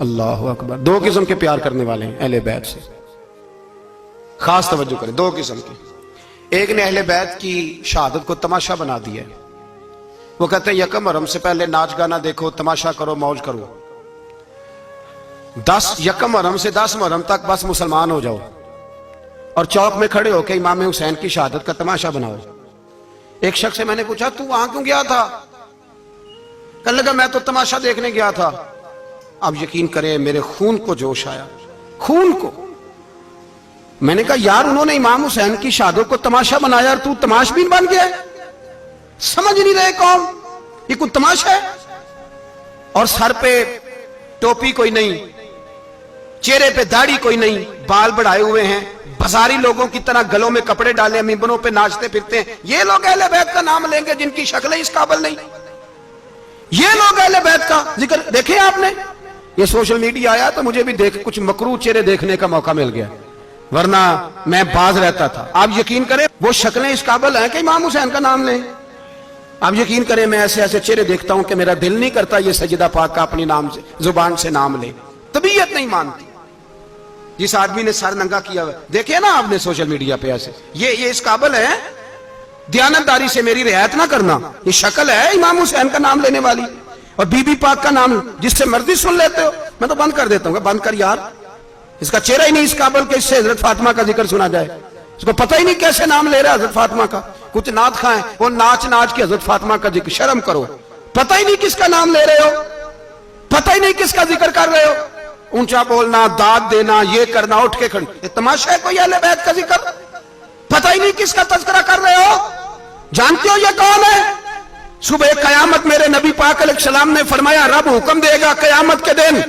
اللہ اکبر. دو قسم کے پیار کرنے والے ہیں اہل بیت سے, خاص توجہ کریں. دو قسم کے. ایک نے اہل بیت کی شہادت کو تماشا بنا دیا ہے. وہ کہتے ہیں یکم محرم سے پہلے ناچ گانا دیکھو, تماشا کرو, موج کرو. 10 یکم محرم سے 10 محرم تک بس مسلمان ہو جاؤ اور چوک میں کھڑے ہو کے امام حسین کی شہادت کا تماشا بناؤ. ایک شخص سے میں نے پوچھا تو وہاں کیوں گیا تھا؟ کہنے لگا میں تو تماشا دیکھنے گیا تھا. اب یقین کریں میرے خون کو جوش آیا, خون کو. میں نے کہا یار انہوں نے امام حسین کی شہادت کو تماشا بنایا اور تو تماش بین بن گیا. سمجھ نہیں رہے کون یہ کوئی تماشا ہے؟ اور سر پہ ٹوپی کوئی نہیں, چہرے پہ داڑھی کوئی نہیں, بال بڑھائے ہوئے ہیں, بازاری لوگوں کی طرح گلوں میں کپڑے ڈالے, ممبروں پہ ناچتے پھرتے ہیں. یہ لوگ اہل بیت کا نام لیں گے جن کی شکلیں اس قابل نہیں. یہ لوگ اہل بیت کا ذکر دیکھیں آپ نے. یہ سوشل میڈیا آیا تو مجھے بھی کچھ مکروہ چہرے دیکھنے کا موقع مل گیا, ورنہ میں باز رہتا تھا. آپ یقین کریں وہ شکلیں اس قابل ہیں کہ امام حسین کا نام لیں. آپ یقین کریں میں ایسے ایسے چہرے دیکھتا ہوں کہ میرا دل نہیں کرتا یہ سجدہ پاک کا اپنی نام سے زبان سے نام لے. طبیعت نہیں مانتی. جس آدمی نے سر ننگا کیا ہوا دیکھیں نا آپ نے سوشل میڈیا پہ ایسے, یہ اس قابل ہے دیانتداری سے میری رعایت نہ کرنا. یہ شکل ہے امام حسین کا نام لینے والی, اور بی بی پاک کا نام جس سے مرضی سن لیتے ہو. میں تو بند کر دیتا ہوں کہ بند کر یار, اس کا چہرہ ہی نہیں اس قابل کہ اس سے حضرت فاطمہ کا ذکر سنا جائے. اس کو پتہ ہی نہیں کیسے نام لے رہا ہے حضرت فاطمہ کا. کچھ نعت خائیں وہ ناچ ناچ کے حضرت فاطمہ کا ذکر, شرم کرو. پتہ ہی نہیں کس کا نام لے رہے ہو, پتہ ہی نہیں کس کا ذکر کر رہے ہو. اونچا بولنا, داد دینا, یہ کرنا, اٹھ کے کھڑی, یہ تماشا ہے کوئی اہل بیت کا ذکر؟ پتہ ہی نہیں کس کا تذکرہ کر رہے ہو. جانتے ہو یہ کون ہے؟ صبح قیامت میرے نبی پاک علیہ السلام نے فرمایا رب حکم دے گا قیامت کے دن,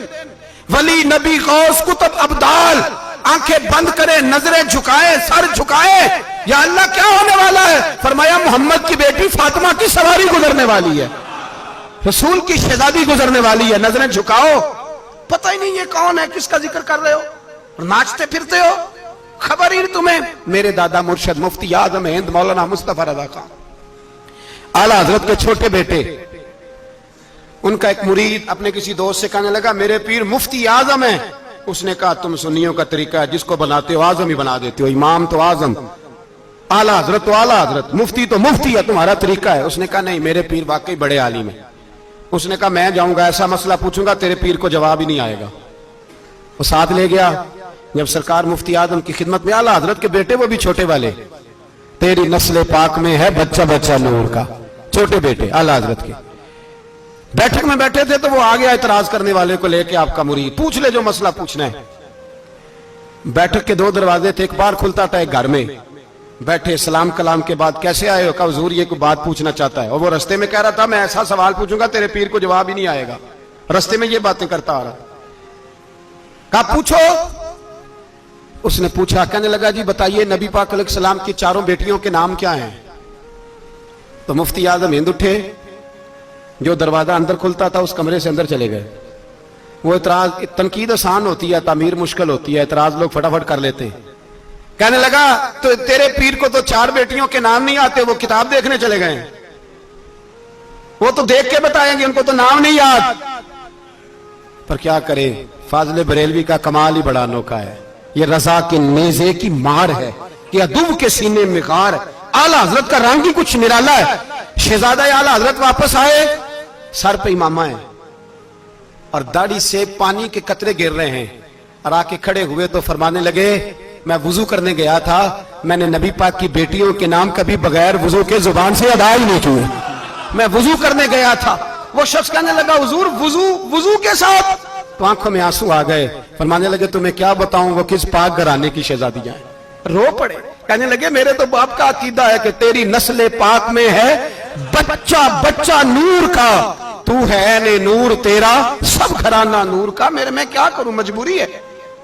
ولی, نبی, غوث, کتب, ابدال آنکھیں بند کرے, نظریں جھکائے, سر جھکائے, یا اللہ کیا ہونے والا ہے؟ فرمایا محمد کی بیٹی فاطمہ کی سواری گزرنے والی ہے, رسول کی شہزادی گزرنے والی ہے. نظریں جھکاؤ. پتہ ہی نہیں یہ کون ہے, کس کا ذکر کر رہے ہو, اور ناچتے پھرتے ہو. خبر ہی نہیں تمہیں. میرے دادا مرشد مفتی اعظم ہند مولانا مصطفیٰ رضا خان اعلیٰ حضرت کے چھوٹے بیٹے, ان کا ایک مرید اپنے کسی دوست سے کہنے لگا میرے پیر مفتی اعظم ہیں. اس نے کہا تم سنیوں کا طریقہ ہے, جس کو بناتے ہو اعظم ہی بنا دیتے ہو. امام تو اعظم, اعلیٰ حضرت تو اعلیٰ حضرت, مفتی تو مفتی ہے, تمہارا طریقہ ہے. اس نے کہا نہیں میرے پیر واقعی بڑے عالم ہیں. اس نے کہا میں جاؤں گا ایسا مسئلہ پوچھوں گا تیرے پیر کو جواب ہی نہیں آئے گا. وہ ساتھ لے گیا. جب سرکار مفتی اعظم کی خدمت میں, اعلیٰ حضرت کے بیٹے وہ بھی چھوٹے والے, تیری نسل پاک میں ہے بچہ بچہ نور کا, چھوٹے بیٹے اعلیٰ حضرت کے بیٹھک میں بیٹھے تھے تو وہ آ گیا اعتراض کرنے والے کو لے کے, آپ کا مرید پوچھ لے جو مسئلہ پوچھنا ہے. بیٹھک کے 2 دروازے تھے, ایک بار کھلتا تھا ایک گھر میں. بیٹھے, سلام کلام کے بعد کیسے آئے ہو؟ کہا حضور یہ کوئی بات پوچھنا چاہتا ہے. اور وہ رستے میں کہہ رہا تھا میں ایسا سوال پوچھوں گا تیرے پیر کو جواب ہی نہیں آئے گا. رستے میں یہ باتیں کرتا آ رہا. کہا پوچھو. اس نے پوچھا, کہنے لگا جی بتائیے نبی پاک علیہ السلام کی 4 بیٹیوں کے نام کیا ہیں؟ تو مفتی اعظم ہند اٹھے, جو دروازہ اندر کھلتا تھا اس کمرے سے اندر چلے گئے. وہ اعتراض, تنقید آسان ہوتی ہے, تعمیر مشکل ہوتی ہے, اعتراض لوگ فٹافٹ کر لیتے ہیں. کہنے لگا تو تیرے پیر کو تو 4 بیٹیوں کے نام نہیں آتے, وہ کتاب دیکھنے چلے گئے ہیں, وہ تو دیکھ کے بتائیں گے, ان کو تو نام نہیں یاد. پر کیا کرے, فاضل بریلوی کا کمال ہی بڑا انوکھا ہے. یہ رضا کے نیزے کی مار ہے کہ ادب کے سینے میں غار. اعلیٰ حضرت کا رنگ ہی کچھ نرالا ہے. شہزادہ اعلیٰ حضرت واپس آئے, سر پہ امامہ ہے اور داڑھی سے پانی کے قطرے گر رہے ہیں, اور آ کے کھڑے ہوئے تو فرمانے لگے میں وضو کرنے گیا تھا, میں نے نبی پاک کی بیٹیوں کے نام کبھی بغیر وضو کے زبان سے ادا ہی نہیں کیے, میں وضو کرنے گیا تھا. وہ شخص کہنے لگا حضور وضو کے ساتھ؟ تو آنکھوں میں آنسو آ گئے. فرمانے لگے تمہیں کیا بتاؤں وہ کس پاک گھرانے کی شہزادیاں ہیں. رو پڑے. کہنے لگے میرے تو باپ کا عقیدہ ہے کہ تیری نسل پاک میں ہے بچہ بچہ نور کا, تو ہے نور تیرا سب گھرانہ نور کا. میرے میں کیا کروں, مجبوری ہے.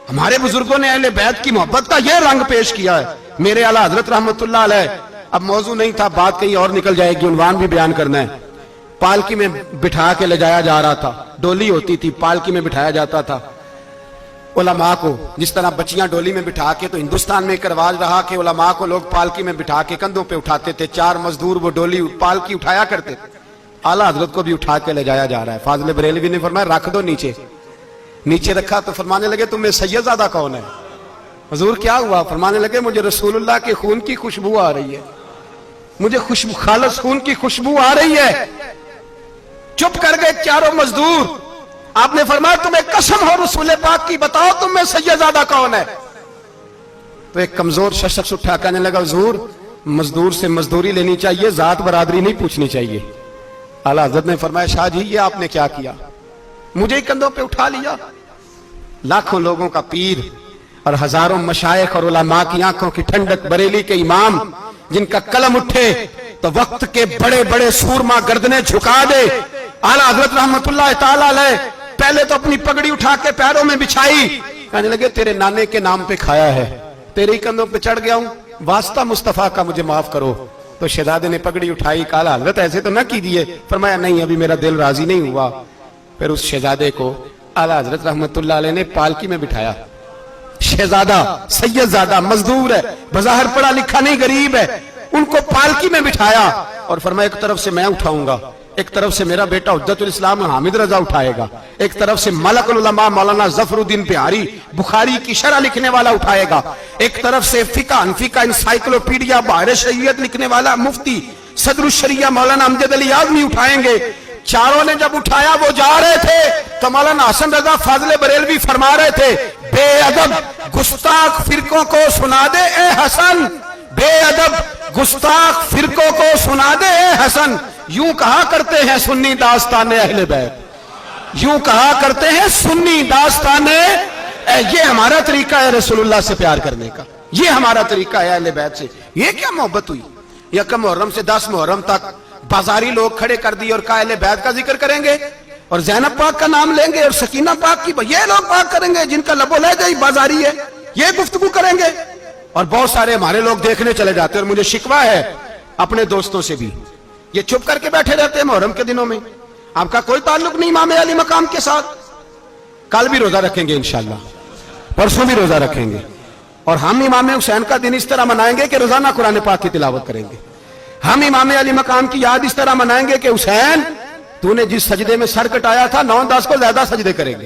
ہمارے بزرگوں نے اہل بیت کی محبت کا یہ رنگ پیش کیا ہے. میرے اعلیٰ حضرت رحمت اللہ علیہ, اب موضوع نہیں تھا, بات کہیں اور نکل جائے گی, عنوان بھی بیان کرنا ہے. پالکی میں بٹھا کے لے جایا جا رہا تھا, ڈولی ہوتی تھی, پالکی میں بٹھایا جاتا تھا علماء کو. جس طرح بچیاں ڈولی میں بٹھا کے, تو ہندوستان میں ایک رواج رہا کہ علماء کو لوگ پالکی میں بٹھا کے کندھوں پہ اٹھاتے تھے. 4 مزدور وہ ڈولی پالکی اٹھایا کرتے تھے. اعلیٰ حضرت کو بھی اٹھا کے لے جایا جا رہا ہے. فاضل بریلوی نے فرمایا رکھ دو نیچے, نیچے رکھا تو فرمانے لگے تم میں سیدزادہ کون ہے؟ حضور کیا ہوا؟ فرمانے لگے مجھے رسول اللہ کے خون کی خوشبو آ رہی ہے، مجھے خالص خون کی خوشبو آ رہی ہے۔ چپ کر گئے چاروں مزدور۔ آپ نے فرمایا تمہیں قسم ہو رسول پاک کی، بتاؤ تم میں سیدزادہ کون ہے؟ تو ایک کمزور شخص اٹھا کہنے لگا حضور مزدور سے مزدوری لینی چاہیے، ذات برادری نہیں پوچھنی چاہیے۔ اعلیٰ حضرت نے فرمایا شاہ جی یہ آپ نے کیا کیا؟ مجھے ہی کندھوں پہ اٹھا لیا۔ لاکھوں لوگوں کا پیر اور ہزاروں مشائخ اور علماء کی آنکھوں کی ٹھنڈک، بریلی کے امام جن کا قلم اٹھے تو وقت کے بڑے بڑے سورما گردنیں جھکا دے۔ اعلیٰ حضرت رحمت اللہ تعالی علیہ پہلے تو اپنی پگڑی اٹھا کے پیروں میں بچھائی، کہنے لگے تیرے نانے کے نام پہ کھایا ہے، تیرے ہی کندھوں پہ چڑھ گیا ہوں، واسطہ مصطفیٰ کا مجھے معاف کرو۔ تو شہزادے نے پگڑی اٹھائی، کہا حضرت ایسے تو نہ کیجیے۔ فرمایا نہیں ابھی میرا دل راضی نہیں ہوا۔ پھر اس شہزادے کو اعلیٰ حضرت رحمت اللہ علیہ نے پالکی میں بٹھایا۔ شہزادہ سیدزادہ مزدور ہے، بظاہر پڑھا لکھا نہیں، غریب ہے، ان کو پالکی میں بٹھایا اور فرمایا ایک طرف سے میں اٹھاؤں گا، ایک طرف سے میرا بیٹا حجت الاسلام حامد رضا اٹھائے گا، ایک طرف سے ملک العلماء مولانا ظفر الدین بہاری بخاری کی شرح لکھنے والا اٹھائے گا، ایک طرف سے فقہ انفقہ انسائکلوپیڈیا بحر شریعت لکھنے والا مفتی صدر الشریعہ مولانا امجد علی اعظمی اٹھائیں گے۔ چاروں نے جب اٹھایا وہ جا رہے تھے تو مولانا حسن رضا فاضل بریلوی فرما رہے تھے بے ادب گستاخ فرقوں کو سنا دے اے حسن، بے ادب گستاخ فرقوں کو سنا دے اے حسن، یوں کہا کرتے ہیں سنی داستان اہل بیت، یوں کہا کرتے ہیں سنی داستان، یہ ہمارا طریقہ ہے رسول اللہ سے پیار کرنے کا، یہ ہمارا طریقہ ہے اہل بیت سے۔ یہ کیا محبت ہوئی؟ یکم محرم سے 10 محرم تک بازاری لوگ کھڑے کر دی اور کہا اہل بیت کا ذکر کریں گے اور زینب پاک کا نام لیں گے اور سکینہ پاک کی، یہ لوگ پاک کریں گے جن کا لب و لہجہ ہی بازاری ہے، یہ گفتگو کریں گے۔ اور بہت سارے ہمارے لوگ دیکھنے چلے جاتے ہیں، اور مجھے شکوہ ہے اپنے دوستوں سے بھی، یہ چھپ کر کے بیٹھے رہتے ہیں محرم کے دنوں میں، آپ کا کوئی تعلق نہیں امام علی مقام کے ساتھ۔ کل بھی روزہ رکھیں گے انشاءاللہ، پرسوں بھی روزہ رکھیں گے، اور ہم امام حسین کا دن اس طرح منائیں گے کہ روزانہ قرآن پاک کی تلاوت کریں گے۔ ہم امام علی مقام کی یاد اس طرح منائیں گے کہ حسین تو نے جس سجدے میں سر کٹایا تھا 9-10 کو زیادہ سجدے کریں گے،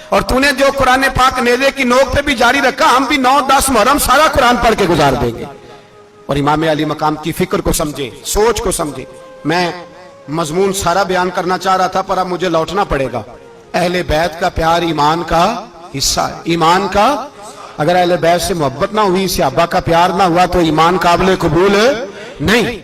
اور تو نے جو قرآن پاک نیزے کی نوک پہ بھی جاری رکھا، ہم بھی 9-10 محرم سارا قرآن پڑھ کے گزار دیں گے۔ اور امام علی مقام کی فکر کو سمجھے، سوچ کو سمجھے۔ میں مضمون سارا بیان کرنا چاہ رہا تھا پر اب مجھے لوٹنا پڑے گا۔ اہل بیت کا پیار ایمان کا حصہ ہے، ایمان کا، اگر اہل بیت سے محبت نہ ہوئی، صحابہ کا پیار نہ ہوا تو ایمان قابل قبول نہیں۔